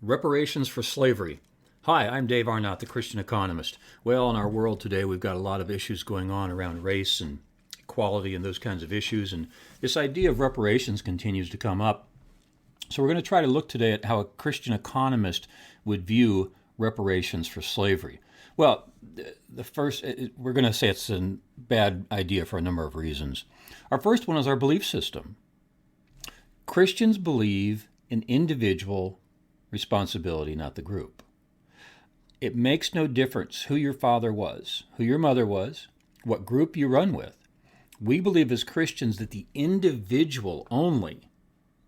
Reparations for slavery. Hi, I'm Dave Arnott, the Christian Economist. Well, in our world today, we've got a lot of issues going on around race and equality and those kinds of issues, and this idea of reparations continues to come up. So we're going to try to look today at how a Christian economist would view reparations for slavery. Well, the first, we're going to say it's a bad idea for a number of reasons. Our first one is our belief system. Christians believe in individual responsibility, not the group. It makes no difference who your father was, who your mother was, what group you run with. We believe as Christians that the individual only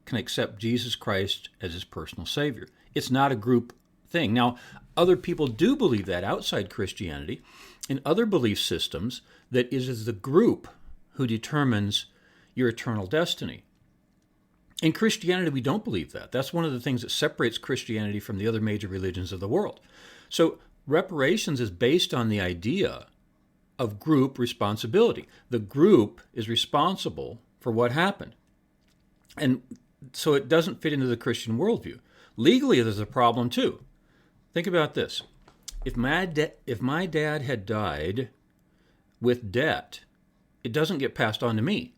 can accept Jesus Christ as his personal Savior. It's not a group thing. Now, other people do believe that outside Christianity, in other belief systems, that it is the group who determines your eternal destiny. In Christianity, we don't believe that. That's one of the things that separates Christianity from the other major religions of the world. So reparations is based on the idea of group responsibility. The group is responsible for what happened. And so it doesn't fit into the Christian worldview. Legally, there's a problem too. Think about this. If my dad had died with debt, it doesn't get passed on to me.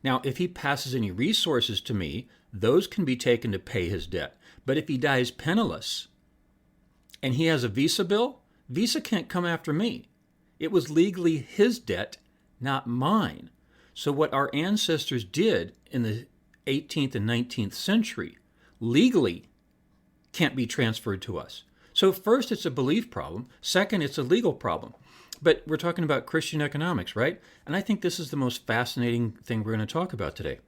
Now, if he passes any resources to me, those can be taken to pay his debt. But if he dies penniless and he has a Visa bill, Visa can't come after me. It was legally his debt, not mine. So what our ancestors did in the 18th and 19th century legally can't be transferred to us. So first, it's a belief problem. Second, it's a legal problem. But we're talking about Christian economics, right? And I think this is the most fascinating thing we're going to talk about today.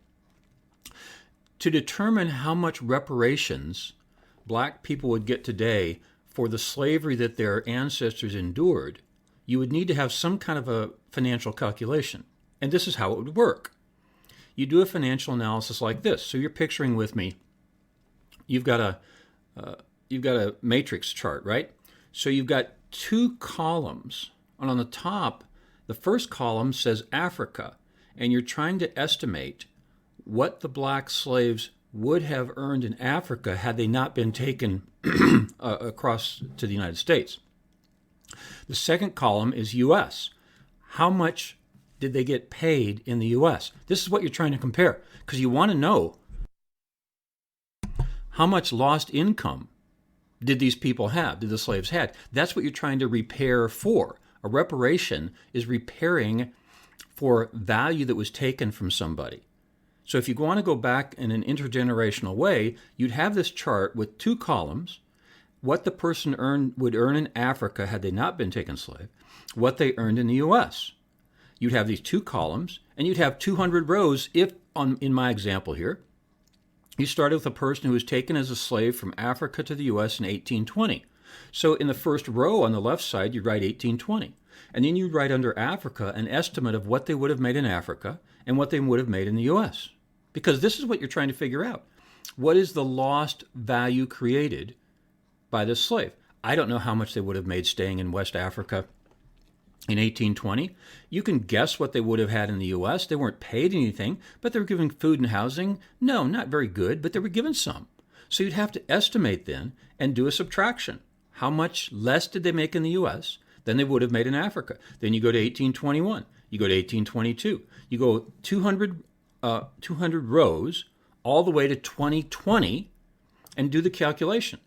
To determine how much reparations black people would get today for the slavery that their ancestors endured, you would need to have some kind of a financial calculation. And this is how it would work. You do a financial analysis like this. So you're picturing with me, you've got a matrix chart, right? So you've got two columns. And on the top, the first column says Africa, and you're trying to estimate what the black slaves would have earned in Africa had they not been taken across to the United States. The second column is U.S. How much did they get paid in the U.S.? This is what you're trying to compare, because you want to know how much lost income did these people have, did the slaves have. That's what you're trying to repair for. A reparation is repairing for value that was taken from somebody. So if you want to go back in an intergenerational way, you'd have this chart with two columns, what the person would earn in Africa had they not been taken slave, what they earned in the U.S. You'd have these two columns, and you'd have 200 rows if, in my example here, you started with a person who was taken as a slave from Africa to the U.S. in 1820. So in the first row on the left side, you'd write 1820. And then you'd write under Africa an estimate of what they would have made in Africa and what they would have made in the U.S. Because this is what you're trying to figure out. What is the lost value created by this slave? I don't know how much they would have made staying in West Africa in 1820. You can guess what they would have had in the U.S. They weren't paid anything, but they were given food and housing. No, not very good, but they were given some. So you'd have to estimate then and do a subtraction. How much less did they make in the U.S. than they would have made in Africa? Then you go to 1821. You go to 1822. You go 200 rows all the way to 2020 and do the calculation.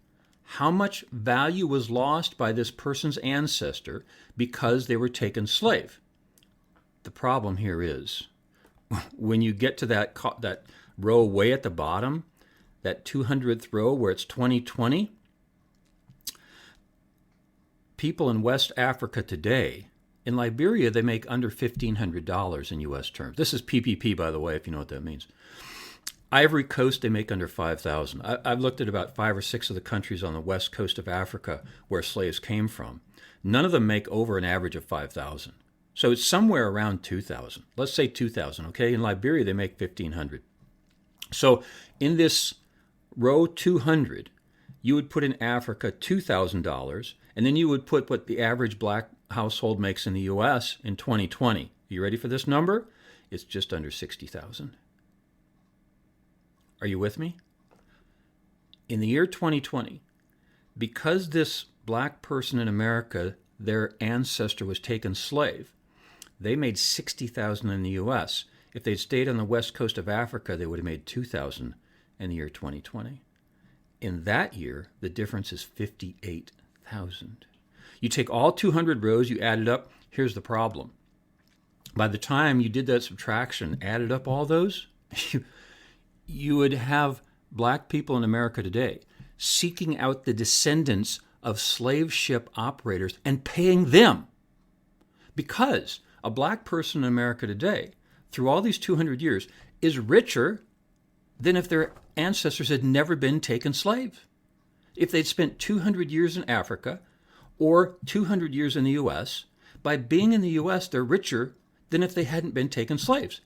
How much value was lost by this person's ancestor because they were taken slave? The problem here is when you get to that row way at the bottom, that 200th row where it's 2020, people in West Africa today, in Liberia, they make under $1,500 in U.S. terms. This is PPP, by the way, if you know what that means. Ivory Coast, they make under $5,000. I've looked at about 5 or 6 of the countries on the west coast of Africa where slaves came from. None of them make over an average of $5,000. So it's somewhere around $2,000. Let's say $2,000, okay? In Liberia, they make $1,500. So in this row 200, you would put in Africa $2,000, and then you would put what the average black household makes in the U.S. in 2020. Are you ready for this number? It's just under $60,000. Are you with me? In the year 2020, because this black person in America, their ancestor was taken slave, they made $60,000 in the U.S. If they'd stayed on the west coast of Africa, they would have made $2,000 in the year 2020. In that year, the difference is $58,000. You take all 200 rows, you add it up. Here's the problem. By the time you did that subtraction, added up all those, you would have black people in America today seeking out the descendants of slave ship operators and paying them. Because a black person in America today, through all these 200 years, is richer than if their ancestors had never been taken slave. If they'd spent 200 years in Africa or 200 years in the U.S., by being in the U.S., they're richer than if they hadn't been taken slaves.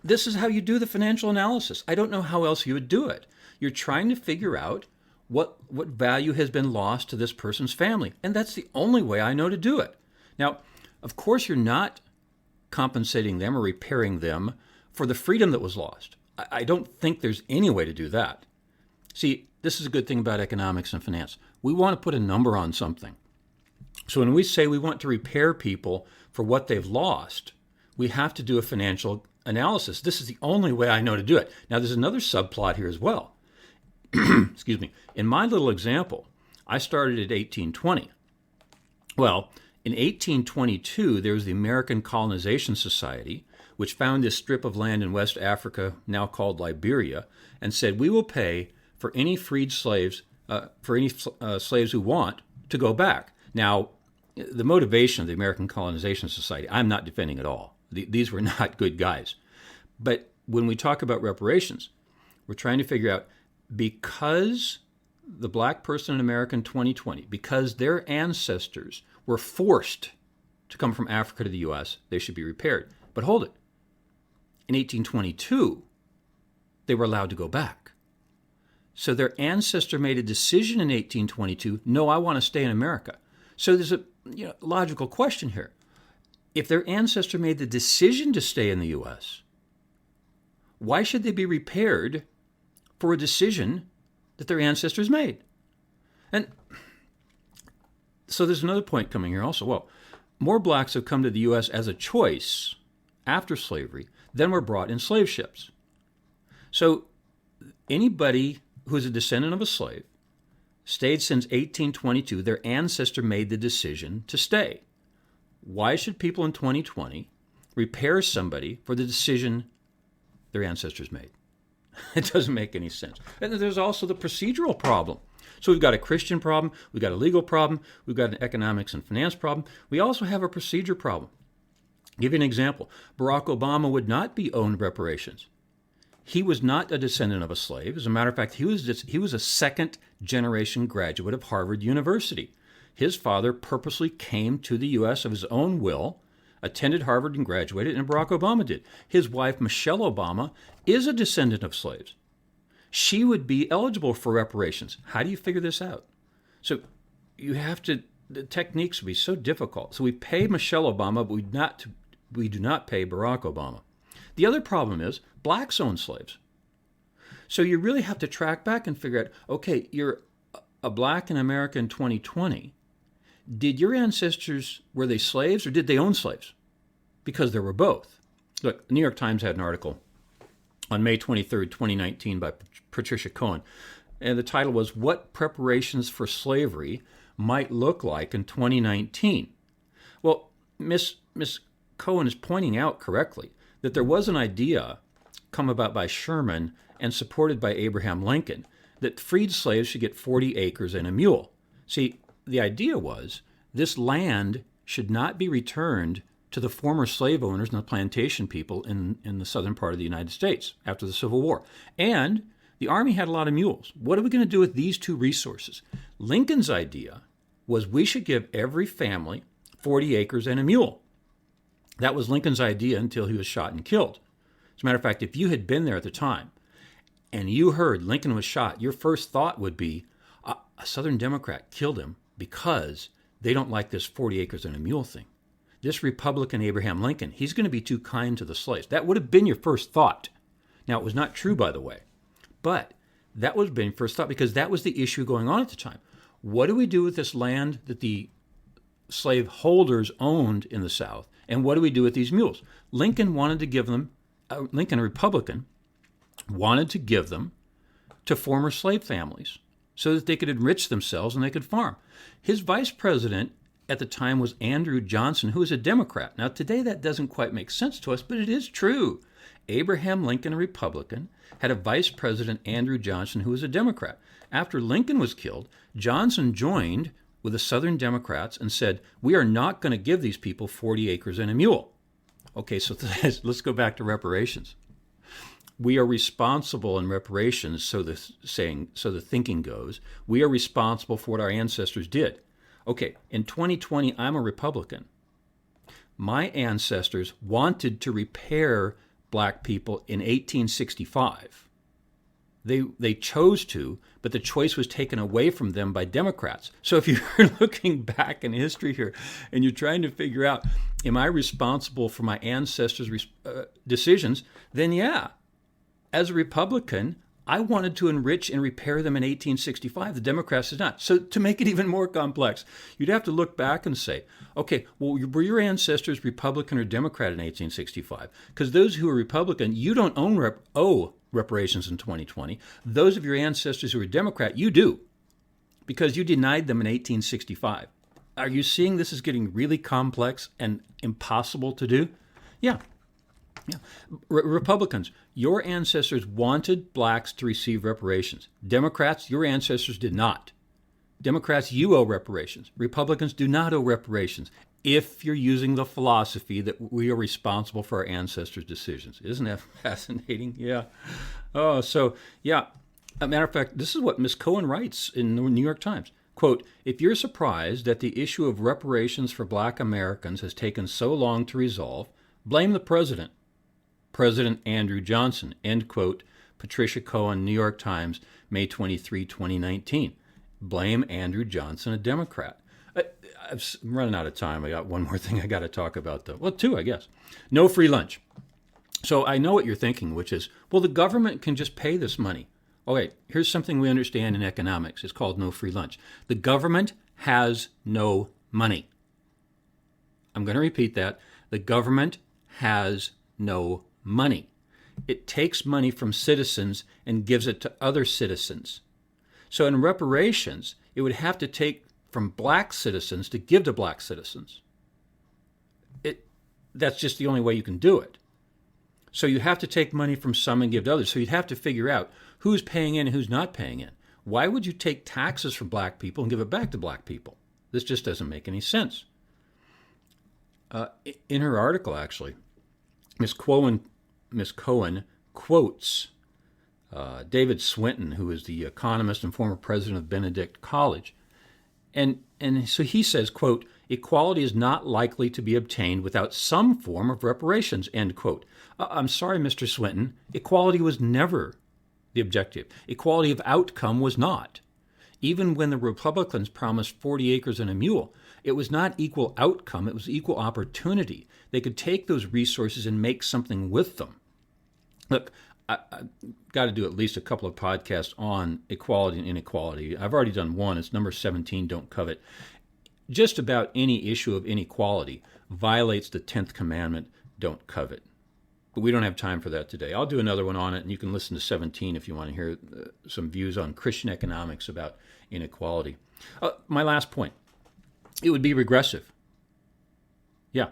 This is how you do the financial analysis. I don't know how else you would do it. You're trying to figure out what value has been lost to this person's family, and that's the only way I know to do it. Now, of course, you're not compensating them or repairing them for the freedom that was lost. I don't think there's any way to do that. See, this is a good thing about economics and finance. We want to put a number on something. So when we say we want to repair people for what they've lost, we have to do a financial analysis. This is the only way I know to do it. Now, there's another subplot here as well. Excuse me. In my little example, I started at 1820. Well, in 1822, there was the American Colonization Society, which found this strip of land in West Africa, now called Liberia, and said, we will pay for any freed slaves, slaves who want to go back. Now, the motivation of the American Colonization Society, I'm not defending at all. These were not good guys. But when we talk about reparations, we're trying to figure out, because the black person in America in 2020, because their ancestors were forced to come from Africa to the U.S., they should be repaired. But hold it. In 1822, they were allowed to go back. So their ancestor made a decision in 1822, no, I want to stay in America. So there's a logical question here. If their ancestor made the decision to stay in the U.S., why should they be repaired for a decision that their ancestors made? And so there's another point coming here also. Well, more blacks have come to the U.S. as a choice after slavery than were brought in slave ships. So anybody who is a descendant of a slave stayed since 1822, their ancestor made the decision to stay. Why should people in 2020 repair somebody for the decision their ancestors made? It doesn't make any sense. And there's also the procedural problem. So we've got a Christian problem, we've got a legal problem, we've got an economics and finance problem. We also have a procedure problem. I'll give you an example. Barack Obama would not be owed reparations. He was not a descendant of a slave. As a matter of fact, he was a second-generation graduate of Harvard University. His father purposely came to the U.S. of his own will, attended Harvard and graduated, and Barack Obama did. His wife, Michelle Obama, is a descendant of slaves. She would be eligible for reparations. How do you figure this out? So the techniques would be so difficult. So we pay Michelle Obama, but we do not pay Barack Obama. The other problem is blacks own slaves. So you really have to track back and figure out, okay, you're a black in America in 2020. Did your ancestors, were they slaves or did they own slaves? Because there were both. Look, the New York Times had an article on May 23rd, 2019 by Patricia Cohen. And the title was, What Preparations for Slavery Might Look Like in 2019. Well, Miss Cohen is pointing out correctly that there was an idea come about by Sherman and supported by Abraham Lincoln that freed slaves should get 40 acres and a mule. See, the idea was this land should not be returned to the former slave owners and the plantation people in the southern part of the United States after the Civil War. And the Army had a lot of mules. What are we going to do with these two resources? Lincoln's idea was we should give every family 40 acres and a mule. That was Lincoln's idea until he was shot and killed. As a matter of fact, if you had been there at the time and you heard Lincoln was shot, your first thought would be, a Southern Democrat killed him because they don't like this 40 acres and a mule thing. This Republican Abraham Lincoln, he's going to be too kind to the slaves. That would have been your first thought. Now, it was not true, by the way, but that would have been your first thought because that was the issue going on at the time. What do we do with this land that the slave holders owned in the South? And what do we do with these mules? Lincoln, a Republican, wanted to give them to former slave families so that they could enrich themselves and they could farm. His vice president at the time was Andrew Johnson, who was a Democrat. Now, today that doesn't quite make sense to us, but it is true. Abraham Lincoln, a Republican, had a vice president, Andrew Johnson, who was a Democrat. After Lincoln was killed, Johnson joined with the Southern Democrats and said, we are not going to give these people 40 acres and a mule. Okay, so let's go back to reparations. We are responsible in reparations, so the thinking goes. We are responsible for what our ancestors did. Okay, in 2020, I'm a Republican. My ancestors wanted to repair black people in 1865. They chose to, but the choice was taken away from them by Democrats. So if you're looking back in history here and you're trying to figure out, am I responsible for my ancestors' decisions, then yeah. As a Republican, I wanted to enrich and repair them in 1865. The Democrats did not. So to make it even more complex, you'd have to look back and say, okay, well, were your ancestors Republican or Democrat in 1865? Because those who are Republican, you don't owe reparations in 2020. Those of your ancestors who were Democrat, you do, because you denied them in 1865. Are you seeing this is getting really complex and impossible to do? Yeah. Republicans, your ancestors wanted blacks to receive reparations. Democrats, your ancestors did not. Democrats, you owe reparations. Republicans do not owe reparations if you're using the philosophy that we are responsible for our ancestors' decisions. Isn't that fascinating? Yeah. Oh, so, yeah. As a matter of fact, this is what Ms. Cohen writes in the New York Times. Quote, if you're surprised that the issue of reparations for black Americans has taken so long to resolve, blame the president. President Andrew Johnson, end quote, Patricia Cohen, New York Times, May 23, 2019. Blame Andrew Johnson, a Democrat. I'm running out of time. I got one more thing I got to talk about, though. Well, two, I guess. No free lunch. So I know what you're thinking, which is, well, the government can just pay this money. Okay, here's something we understand in economics. It's called no free lunch. The government has no money. I'm going to repeat that. The government has no money. It takes money from citizens and gives it to other citizens. So in reparations, it would have to take from black citizens to give to black citizens. That's just the only way you can do it. So you have to take money from some and give to others. So you'd have to figure out who's paying in and who's not paying in. Why would you take taxes from black people and give it back to black people? This just doesn't make any sense. In her article, actually, Ms. Cohen quotes David Swinton, who is the economist and former president of Benedict College. And so he says, quote, equality is not likely to be obtained without some form of reparations, end quote. I'm sorry, Mr. Swinton, equality was never the objective. Equality of outcome was not. Even when the Republicans promised 40 acres and a mule, it was not equal outcome, it was equal opportunity. They could take those resources and make something with them. Look, I've got to do at least a couple of podcasts on equality and inequality. I've already done one. It's number 17, Don't Covet. Just about any issue of inequality violates the 10th commandment, don't covet. But we don't have time for that today. I'll do another one on it, and you can listen to 17 if you want to hear some views on Christian economics about inequality. My last point, it would be regressive. Yeah.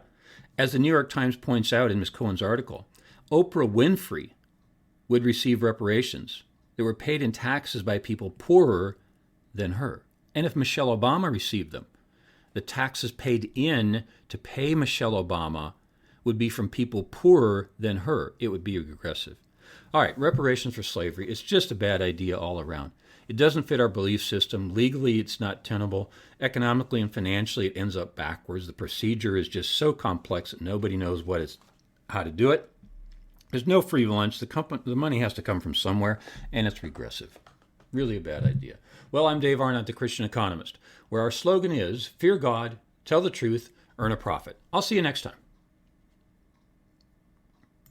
As the New York Times points out in Ms. Cohen's article, Oprah Winfrey would receive reparations that were paid in taxes by people poorer than her. And if Michelle Obama received them, the taxes paid in to pay Michelle Obama would be from people poorer than her. It would be regressive. All right, reparations for slavery. It's just a bad idea all around. It doesn't fit our belief system. Legally, it's not tenable. Economically and financially, it ends up backwards. The procedure is just so complex that nobody knows how to do it. There's no free lunch. The money has to come from somewhere, and it's regressive. Really a bad idea. Well, I'm Dave Arnott, the Christian Economist, where our slogan is, fear God, tell the truth, earn a profit. I'll see you next time.